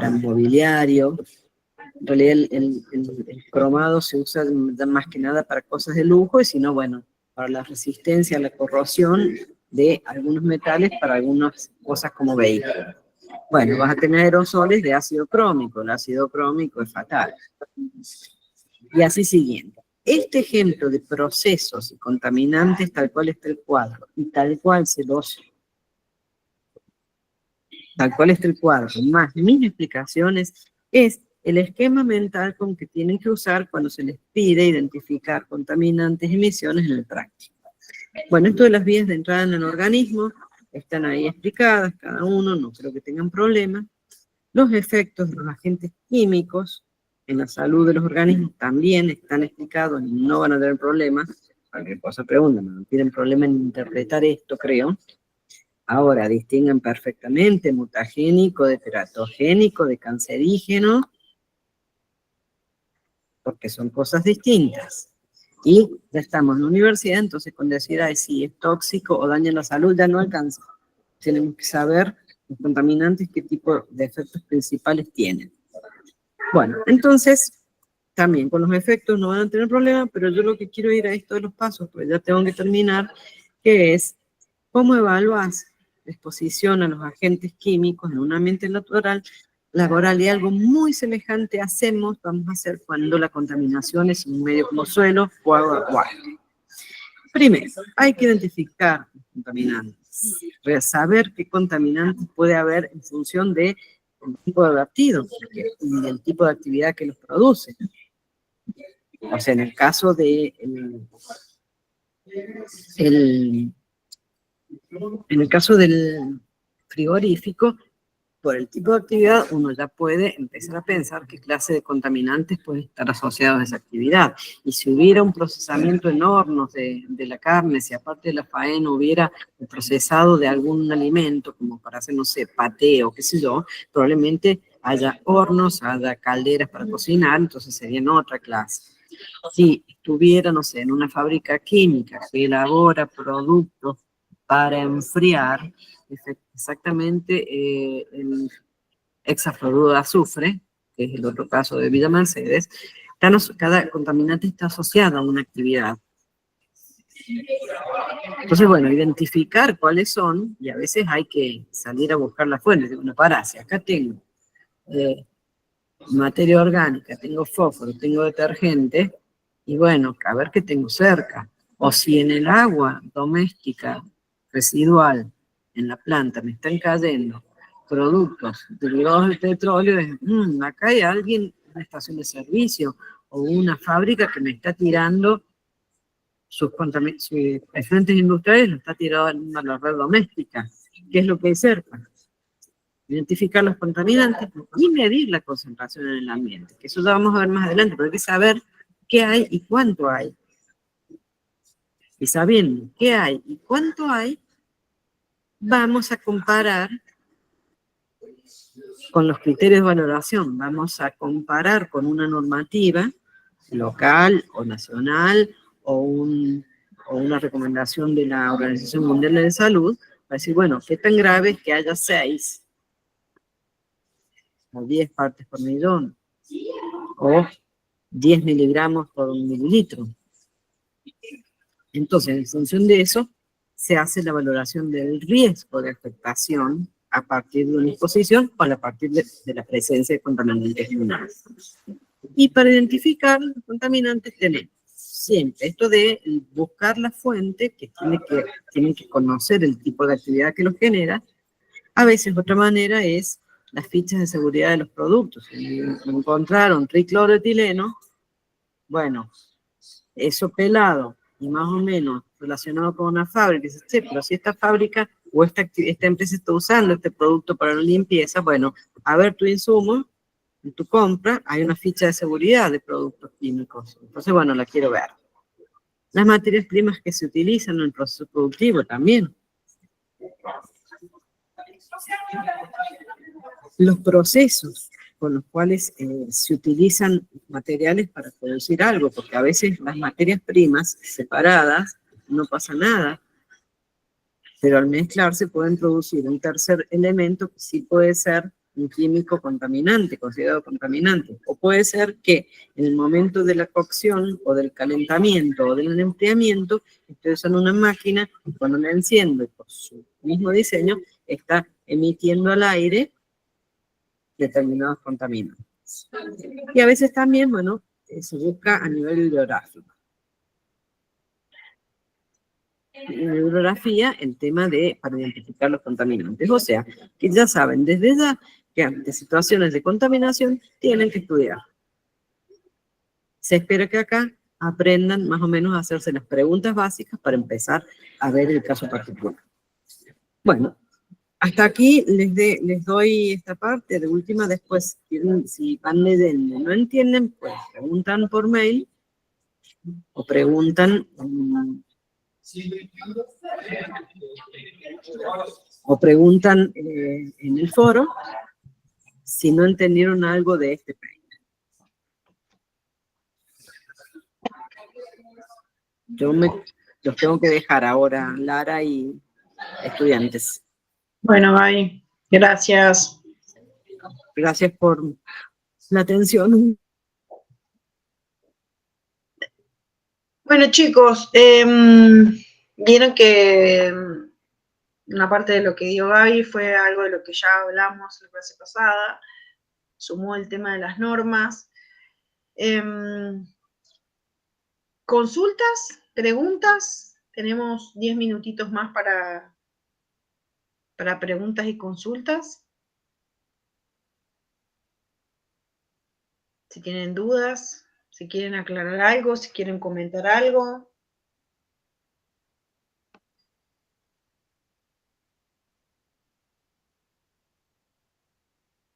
mobiliario. En realidad el cromado se usa más que nada para cosas de lujo, y si no, bueno, para la resistencia a la corrosión de algunos metales, para algunas cosas como vehículos. Bueno, vas a tener aerosoles de ácido crómico, el ácido crómico es fatal. Y así siguiendo. Este ejemplo de procesos y contaminantes, tal cual está el cuadro, y tal cual se los tal cual está el cuadro, más mis explicaciones, es el esquema mental con que tienen que usar cuando se les pide identificar contaminantes y emisiones en el práctico. Bueno, esto de las vías de entrada en el organismo están ahí explicadas, cada uno, no creo que tengan problema. Los efectos de los agentes químicos en la salud de los organismos también están explicados y no van a tener problemas. Cualquier cosa preguntan, no tienen problema en interpretar esto, creo. Ahora, distinguen perfectamente mutagénico de teratogénico, de cancerígeno, porque son cosas distintas. Y ya estamos en la universidad, entonces con decir, ay, sí, es tóxico o daña la salud, ya no alcanza. Tenemos que saber los contaminantes qué tipo de efectos principales tienen. Bueno, entonces, también con los efectos no van a tener problema, pero yo lo que quiero ir a esto de los pasos, pues ya tengo que terminar, que es cómo evaluas la exposición a los agentes químicos en un ambiente laboral, y algo muy semejante vamos a hacer cuando la contaminación es en un medio como suelo o agua acuaria. Primero, hay que identificar los contaminantes, saber qué contaminantes puede haber en función del tipo de vertido y del tipo de actividad que los produce. O sea, en el caso de en el caso del frigorífico, por el tipo de actividad, uno ya puede empezar a pensar qué clase de contaminantes pueden estar asociados a esa actividad. Y si hubiera un procesamiento en hornos de la carne, si aparte de la faena hubiera un procesado de algún alimento, como para hacer, no sé, paté o qué sé yo, probablemente haya hornos, haya calderas para cocinar, entonces serían otra clase. Si estuviera, no sé, en una fábrica química que elabora productos para enfriar, exactamente el hexafluoruro de azufre, que es el otro caso de Villa Mercedes, cada contaminante está asociado a una actividad. Entonces, bueno, identificar cuáles son, y a veces hay que salir a buscar las fuentes. Digo, no, pará, si acá tengo materia orgánica, tengo fósforo, tengo detergente, y bueno, a ver qué tengo cerca. O si en el agua doméstica residual en la planta me están cayendo productos derivados del petróleo, acá hay alguien, una estación de servicio o una fábrica que me está tirando sus efluentes industriales, lo está tirando a la red doméstica. ¿Qué es lo que hay cerca? Identificar los contaminantes y medir la concentración en el ambiente, que eso ya vamos a ver más adelante, pero hay que saber qué hay y cuánto hay. Y sabiendo qué hay y cuánto hay, vamos a comparar con los criterios de valoración, vamos a comparar con una normativa local o nacional o una recomendación de la Organización Mundial de la Salud, para decir, bueno, ¿qué tan grave es que haya 6 o 10 partes por millón o 10 miligramos por un mililitro? Entonces, en función de eso, se hace la valoración del riesgo de afectación a partir de una exposición o a partir de la presencia de contaminantes lunares. Y para identificar los contaminantes tenemos siempre esto de buscar la fuente, que tienen que conocer el tipo de actividad que los genera. A veces otra manera es las fichas de seguridad de los productos. Si encontraron tricloroetileno, bueno, eso pelado y más o menos relacionado con una fábrica, dice, sí, pero si esta fábrica o esta empresa está usando este producto para la limpieza, bueno, a ver tu insumo, en tu compra hay una ficha de seguridad de productos químicos. Entonces, bueno, la quiero ver. Las materias primas que se utilizan en el proceso productivo también. Los procesos con los cuales se utilizan materiales para producir algo, porque a veces las materias primas separadas no pasa nada, pero al mezclarse pueden producir un tercer elemento que sí puede ser un químico contaminante, considerado contaminante, o puede ser que en el momento de la cocción o del calentamiento o del enfriamiento estoy usando una máquina y cuando la enciendo por su mismo diseño está emitiendo al aire determinados contaminantes. Y a veces también, bueno, se busca a nivel hidrográfico. bibliografía el tema para identificar los contaminantes. O sea, que ya saben desde ya que ante situaciones de contaminación tienen que estudiar. Se espera que acá aprendan más o menos a hacerse las preguntas básicas para empezar a ver el caso particular. Bueno, hasta aquí les doy esta parte. De última, después, si van leyendo y no entienden, pues preguntan por mail o preguntan en el foro si no entendieron algo de este paper. Los tengo que dejar ahora, Lara y estudiantes. Bueno, Gaby, gracias. Gracias por la atención. Bueno, chicos, vieron que una parte de lo que dio Gaby fue algo de lo que ya hablamos la clase pasada, sumó el tema de las normas. ¿Consultas? ¿Preguntas? Tenemos 10 minutitos más para preguntas y consultas. Si tienen dudas, si quieren aclarar algo, si quieren comentar algo.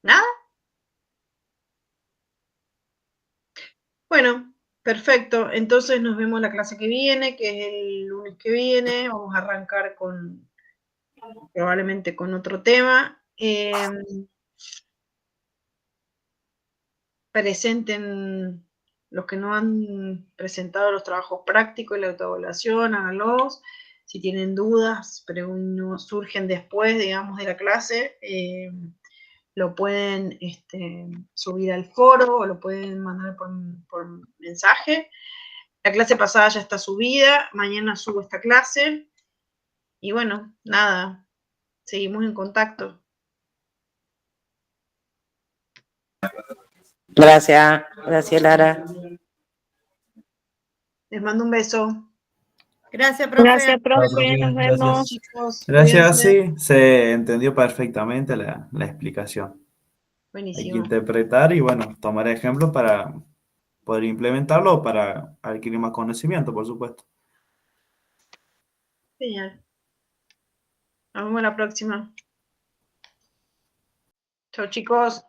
¿Nada? Bueno, perfecto. Entonces nos vemos la clase que viene, que es el lunes que viene. Vamos a arrancar probablemente con otro tema. Presenten los que no han presentado los trabajos prácticos y la autoevaluación, háganlos. Si tienen dudas, pero no surgen después, digamos, de la clase, lo pueden subir al foro o lo pueden mandar por mensaje. La clase pasada ya está subida, mañana subo esta clase. Y bueno, nada, seguimos en contacto. Gracias, gracias Lara. Les mando un beso. Gracias, profe. Gracias, profe. Nos Gracias. vemos. Chicos, Gracias, cuídense. sí, se entendió perfectamente la explicación. Hay que Buenísimo. interpretar y, bueno, tomar ejemplos para poder implementarlo o para adquirir más conocimiento, por supuesto. Genial. Nos vemos la próxima. Chao, chicos.